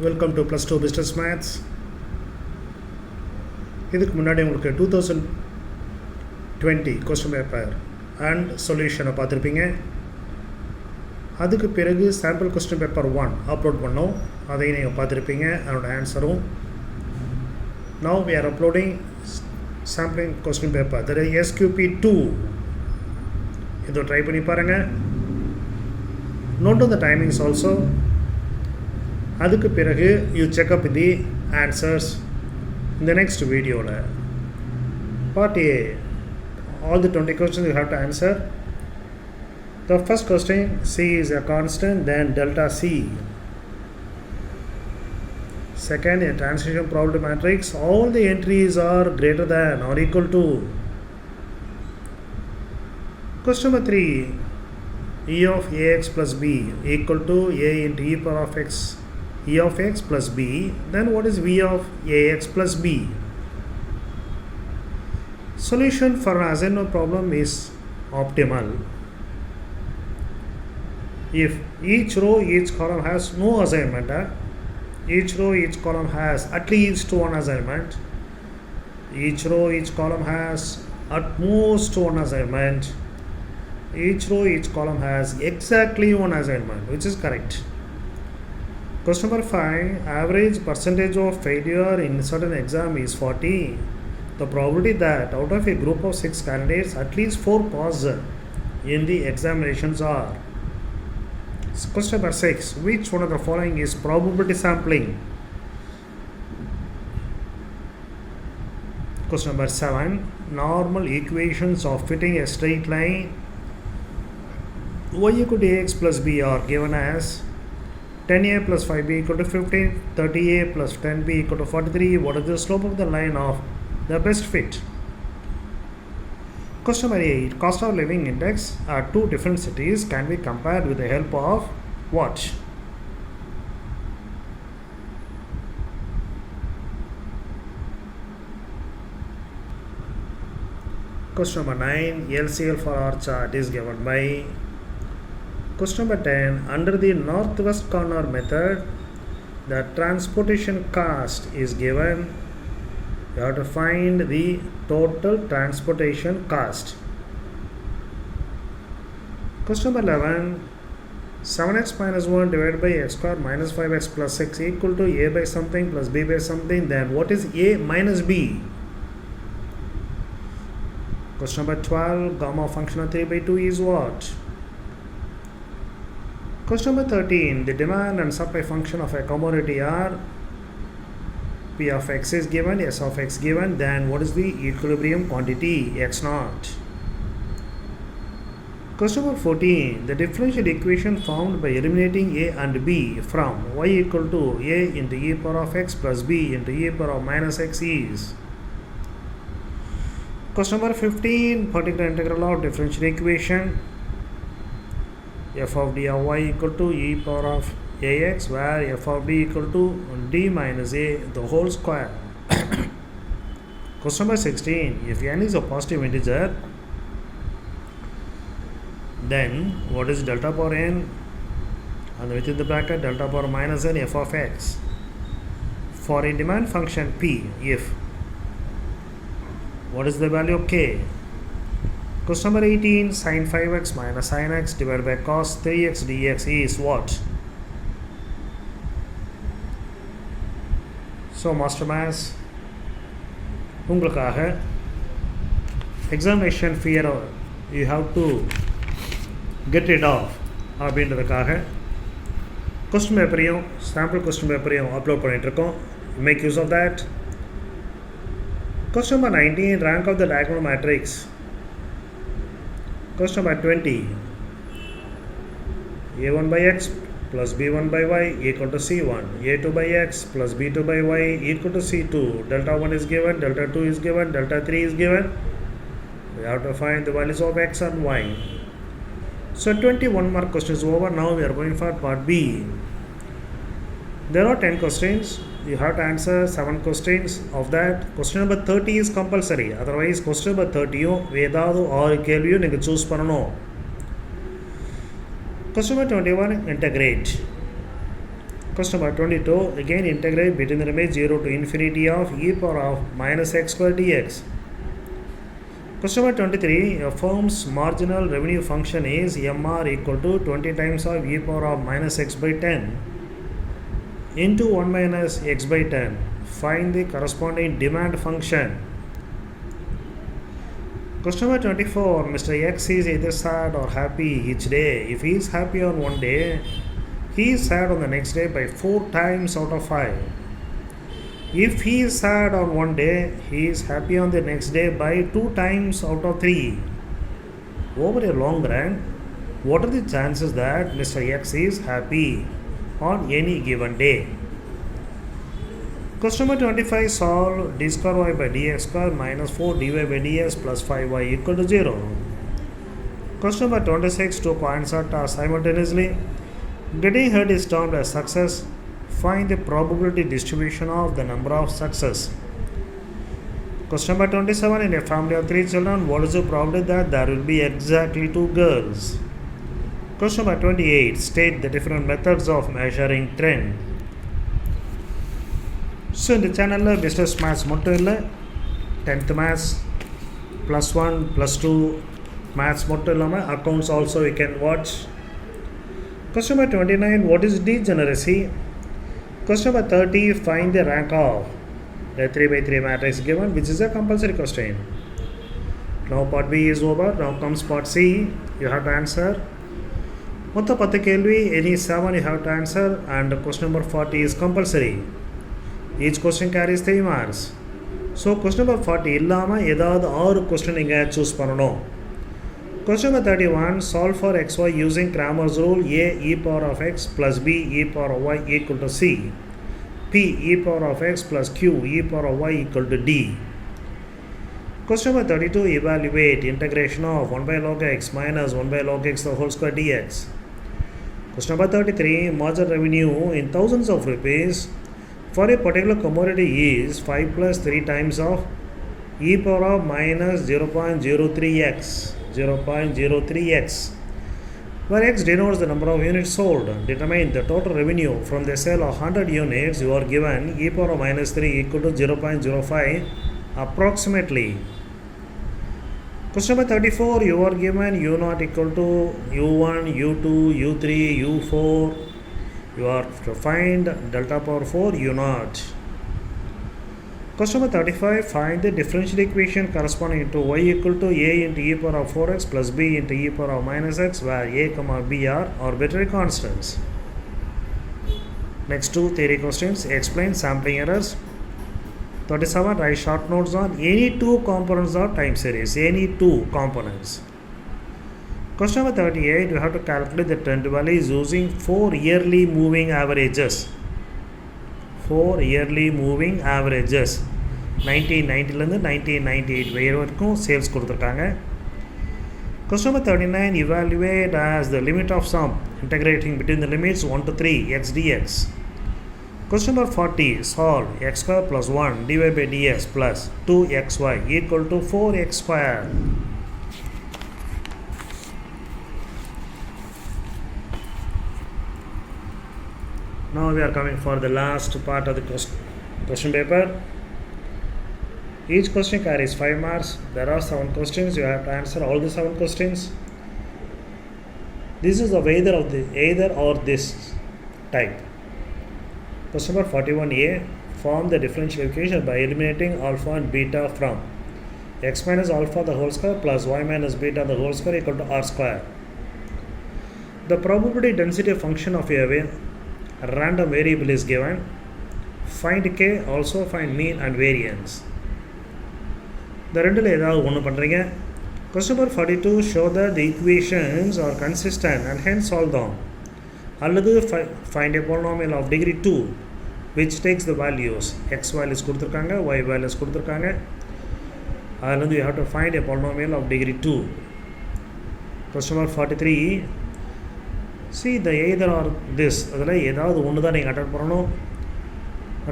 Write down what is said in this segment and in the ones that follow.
Welcome to +2 business maths. இதுக்கு முன்னாடி உங்களுக்கு 2020 கொஸ்டின் பேப்பர் அண்ட் சொல்யூஷனை பார்த்துருப்பீங்க. அதுக்கு பிறகு சாம்பிள் கொஸ்டின் பேப்பர் 1 அப்லோட் பண்ணோம், அதையும் நீங்கள் பார்த்துருப்பீங்க, அதோட ஆன்சரும். Now we are uploading sampling question paper, that is SQP2. இதை ட்ரை பண்ணி பாருங்கள். Note the timings also. அதுக்கு பிறகு you check up the answers இந்த நெக்ஸ்ட் வீடியோவில். Part A, all the 20 questions you have to answer. The first question, C is a constant, then delta C. Second, a transition probability matrix, all the entries are greater than or equal to. Question number 3, E of AX plus B equal to A into E power of X, E of X plus B, then what is V of AX plus B? Solution for an assignment problem is optimal if each row, each column has no assignment. Each row, each column has at least one assignment. Each row, each column has at most one assignment. Each row, each column has exactly one assignment, which is correct. Question number 5, average percentage of failure in certain exam is 40. The probability that out of a group of 6 candidates, at least 4 pass in the examinations are. Question number 6, which one of the following is probability sampling? Question number 7, normal equations of fitting a straight line y equal to ax plus b are given as 10a plus 5b equal to 15, 30a plus 10b equal to 43. What is the slope of the line of the best fit? Question number 8, cost of living index at 2 different cities can be compared with the help of what? Question number 9, LCL for our chart is given by. Question number 10, under the northwest corner method, the transportation cost is given. You have to find the total transportation cost. Question number 11, 7x minus 1 divided by x square minus 5x plus 6 equal to a by something plus b by something, then what is a minus b? Question number 12, gamma function of 3 by 2 is what? Question number 13, the demand and supply function of a commodity are P of x is given, S of x given, then what is the equilibrium quantity? X naught. Question number 14, the differential equation found by eliminating a and b from y equal to a into e power of x plus b into e power of minus x is. Question number 15, particular integral of differential equation f of d of y equal to e power of ax, where f of d equal to d minus a the whole square. Question number 16, if n is a positive integer, then what is delta power n, and within the bracket delta power minus n f of x. For a demand function p, if what is the value of k? Question number 18, sin 5x minus sin x divided by cos 3x dx is what? So master maths, உங்களுக்காக examination fear you have to get rid of அப்படின்றதுக்காக question பேப்பரையும் sample question பேப்பரையும் upload பண்ணிகிட்ருக்கோம். Make use of that. Question number 19, rank of the diagonal matrix. Question number 20, a1 by x plus b1 by y equal to c1, a2 by x plus b2 by y equal to c2, delta 1 is given, delta 2 is given, delta 3 is given. We have to find the values of x and y. So 21 mark questions over. Now we are going for part B. There are 10 questions. You have to answer 7 questions. Of that, question number 30 is compulsory. Otherwise, question number 30 ஏதாவது 6 கேள்வியும் நீங்கள் choose பண்ணணும். Question number 21, integrate. Question number 22. Again integrate between the limit 0 to infinity of e power of minus x square dx. Question number 23. A firm's marginal revenue function is MR equal to 20 times of e power of minus x by 10 into 1 minus x by 10. Find the corresponding demand function. Question number 24. Mr. X is either sad or happy each day. If he is happy on one day, he is sad on the next day by 4 times out of 5. If he is sad on one day, he is happy on the next day by 2 times out of 3. Over a long run, what are the chances that Mr. X is happy on any given day? Question number 25. Solve d square y by dx square minus 4 dy by dx plus 5y equal to 0. Question number 26. Two coins are tossed simultaneously. Getting hit is termed as success. Find the probability distribution of the number of success. Question number 27. In a family of 3 children, what is the probability that there will be exactly 2 girls? Question number 28. State the different methods of measuring trend. So in the channel business maths மட்டும் இல்லை 10th maths +1 +2 maths மட்டும் இல்லாமல் accounts also you can watch. Question number 29. What is degeneracy? Question number 30. Find the rank of a 3x3 matrix given, which is a compulsory question. Now part B is over. Now comes part C. You have to answer. மொத்த 10 கேள்வி, any 7 you have to answer, and question number 40 is compulsory. Each question carries 3 marks. So question number 40 இல்லாமல் ஏதாவது 6 question நீங்கள் choose பண்ணணும். Question number 31. Solve for xy using Cramer's rule. A e power of x plus b e power of y equal to c. P e power of x plus q e power of y equal to d. Question number 32. Evaluate integration of 1 by log x minus 1 by log x the whole square dx. Question number 33. Margin revenue in thousands of rupees for a particular commodity is 5 plus 3 times of e power of minus 0.03x. 0.03x, where x denotes the number of units sold. Determine the total revenue from the sale of 100 units. You are given e power of minus 3 equal to 0.05 approximately. Question number 34. You are given u0 equal to u1, u2, u3, u4. You are to find delta power 4 u0. Question number 35. Find the differential equation corresponding to y equal to a into e power of 4x plus b into e power of minus x, where a, b are arbitrary constants. Next 2 theory questions. Explain sampling errors. 37. Write short notes on any 2 components of time series. Any 2 components. Question number 38. You have to calculate the trend values using 4 yearly moving averages. 4 yearly moving averages. 1990 1998 வரைக்கும் sales கொடுத்துருக்காங்க. Question number 39. Evaluate as the limit of sum integrating between the limits 1 to 3 x dx. Question number 40. Solve x square plus 1 dy by dx plus 2xy equal to 4x square. Now we are coming for the last part of the question paper. Each question carries 5 marks. There are 7 questions. You have to answer all the 7 questions. This is of either or this type. Question number 41a. Form the differential equation by eliminating alpha and beta from x minus alpha the whole square plus y minus beta the whole square equal to r square. The probability density function of a random variable is given. Find k, also find mean and variance. The ரெண்டில் ஏதாவது ஒன்று பண்ணுறீங்க. Question number 42. Show that the equations are consistent and hence solve them. அல்லது find a polynomial of degree 2 which takes the values. x values கொடுத்துருக்காங்க, y values கொடுத்துருக்காங்க. அதிலிருந்து you have to find a polynomial of degree 2. Question number 43. See the either or this. அதில் ஏதாவது ஒன்று தான் நீங்கள் attend பண்ணணும்.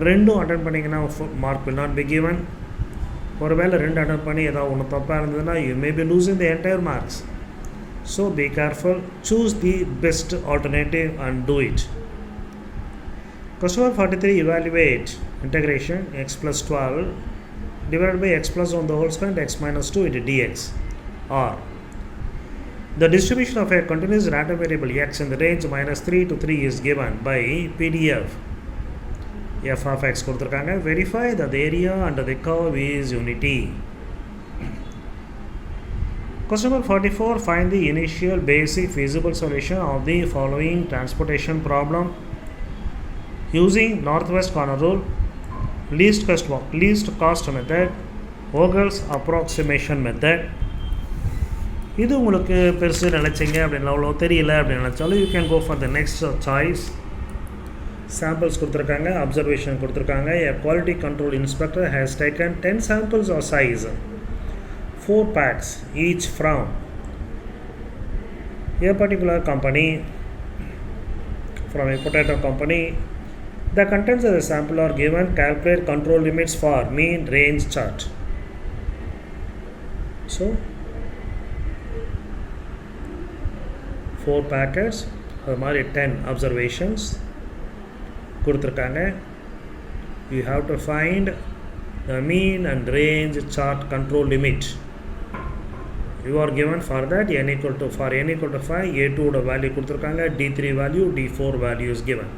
ரெண்டும் அட்டன் பண்ணிங்கன்னா mark will not be given. ஒருவேளை 2 அட்டன் பண்ணி ஏதாவது ஒன்று தப்பாக இருந்ததுன்னா you may be losing the entire marks. So be careful. Choose the best alternative and do it. Question number 43, evaluate integration x plus 12 divided by x plus 1 the whole square and x minus 2 into dx. Or the distribution of a continuous random variable x in the range minus 3 to 3 is given by PDF f of x கொடுத்துருக்காங்க. Verify that the area under the curve is unity. Question number 44, find the initial basic feasible solution of the following transportation problem using northwest corner rule, least cost method, Vogel's approximation method. இது உங்களுக்கு பெருசு நினச்சிங்க அப்படின்னு அவ்வளோ தெரியல அப்படின்னு நினச்சாலும் you can go for the next choice. Samples கொடுத்துருக்காங்க, அப்சர்வேஷன் கொடுத்துருக்காங்க. A quality control inspector has taken 10 samples of size 4 packs each from a particular company, from a potato company. The contents of the sample are given. Calculate control limits for mean range chart. So 4 packets, அது மாதிரி 10 observations கொடுத்துருக்காங்க. You have to find the mean and range chart control limit. You are given for that n equal to 5, a2 ஓட value கொடுத்துருக்காங்க, d3 value, d4 value is given.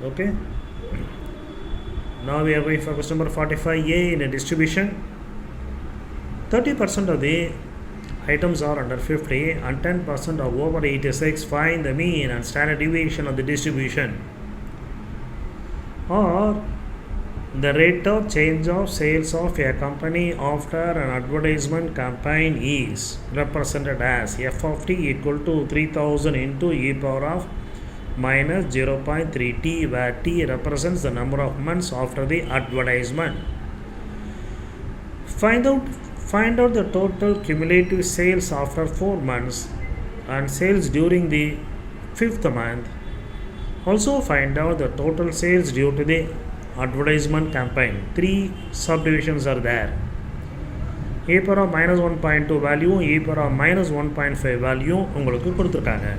Okay. Now we are going for question number 45a in a distribution. 30% of the items are under 50 and 10% are over 86. Find the mean and standard deviation of the distribution. Or the rate of change of sales of a company after an advertisement campaign is represented as f of t equal to 3000 into e power of minus 0.3t, where t represents the number of months after the advertisement. Find out the total cumulative sales after 4 months and sales during the 5th month. Also find out the total sales due to the advertisement campaign. 3 subdivisions are there. e power of minus 1.2 value, e power of minus 1.5 value உங்களுக்கு கொடுத்துருக்காங்க.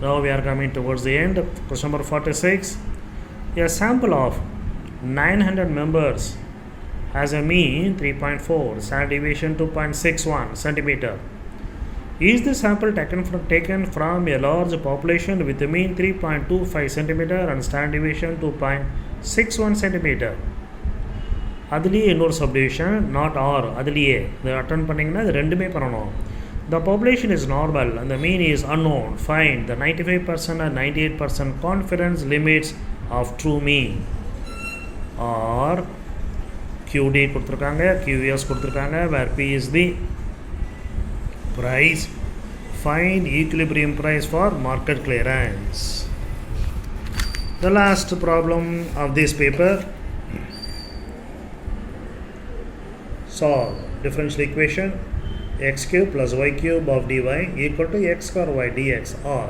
Now we are coming towards the end. Question number 46. A sample of 900 members has a mean 3.4, standard deviation 2.61 centimeter. Is the sample taken from a large population with a mean 3.25 centimeter and standard deviation 2.61 centimeter? அதுலேயே இன்னொரு subdivision not R, அதுலேயே இது attend பண்ணிங்கன்னா இது ரெண்டுமே பண்ணணும். The population is normal and the mean is unknown. Find the 95% and 98% confidence limits of true mean. Or QD கொடுத்துருக்காங்க, QS கொடுத்துருக்காங்க, where P is the price. Find equilibrium price for market clearance. The last problem of this paper. Solve differential equation x cube plus y cube of dy equal to x square y dx. Or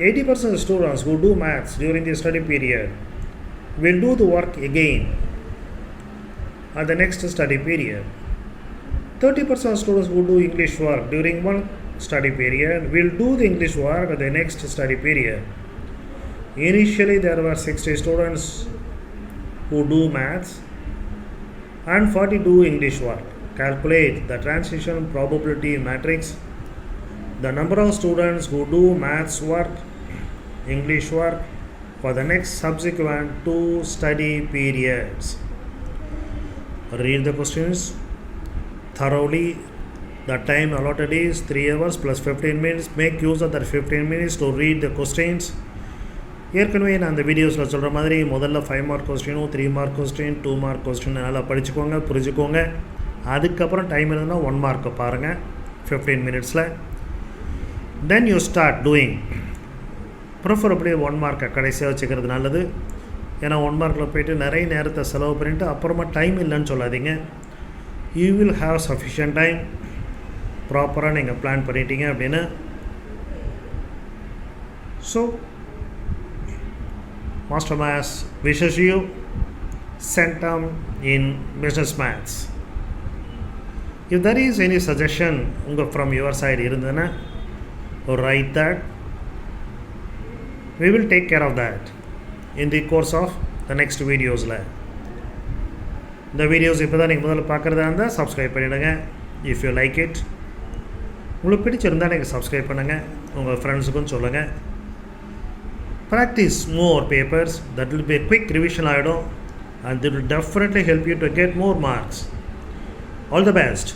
80% of students who do maths during the study period will do the work again at the next study period. 30% of students who do English work during one study period will do the English work at the next study period. Initially there were 60 students who do maths and 40 do English work. Calculate the transition probability matrix. The number of students who do maths work, English work for the next subsequent 2 study periods. Read the questions thoroughly. The time allotted is 3 hours plus 15 minutes. Make use of that 15 minutes to read the questions. ஏற்கனவே நான் அந்த வீடியோஸில் சொல்கிற மாதிரி முதல்ல 5 mark கொஸ்டினும் 3 mark question 2 mark question நல்லா படிச்சுக்கோங்க, புரிஞ்சுக்கோங்க. அதுக்கப்புறம் டைம் இருந்தால் 1 மார்க்கை பாருங்கள் 15 மினிட்ஸில். Then you start doing. Preferably 1 மார்க்கை கடைசியாக வச்சுக்கிறது நல்லது. ஏன்னா 1 மார்க்கில் போய்ட்டு நிறைய நேரத்தை செலவு பண்ணிவிட்டு அப்புறமா டைம் இல்லைன்னு சொல்லாதீங்க. You will have sufficient time. ப்ராப்பராக நீங்கள் பிளான் பண்ணிட்டீங்க அப்படின்னு. So Master Maths wishes you centum in business maths. If there is any suggestion from your side இருந்ததுன்னா write that. We will take care of that in the course of the next videos. இந்த videos இப்போ தான் நீங்கள் முதல்ல பார்க்குறதா இருந்தால் subscribe பண்ணிவிடுங்க. If you like it, உங்களுக்கு பிடிச்சிருந்தால் நீங்கள் சப்ஸ்கிரைப் பண்ணுங்கள், உங்கள் ஃப்ரெண்ட்ஸுக்கும் சொல்லுங்கள். Practice more papers, that will be quick revision ஆகிடும், and it will definitely help you to get more marks. All the best.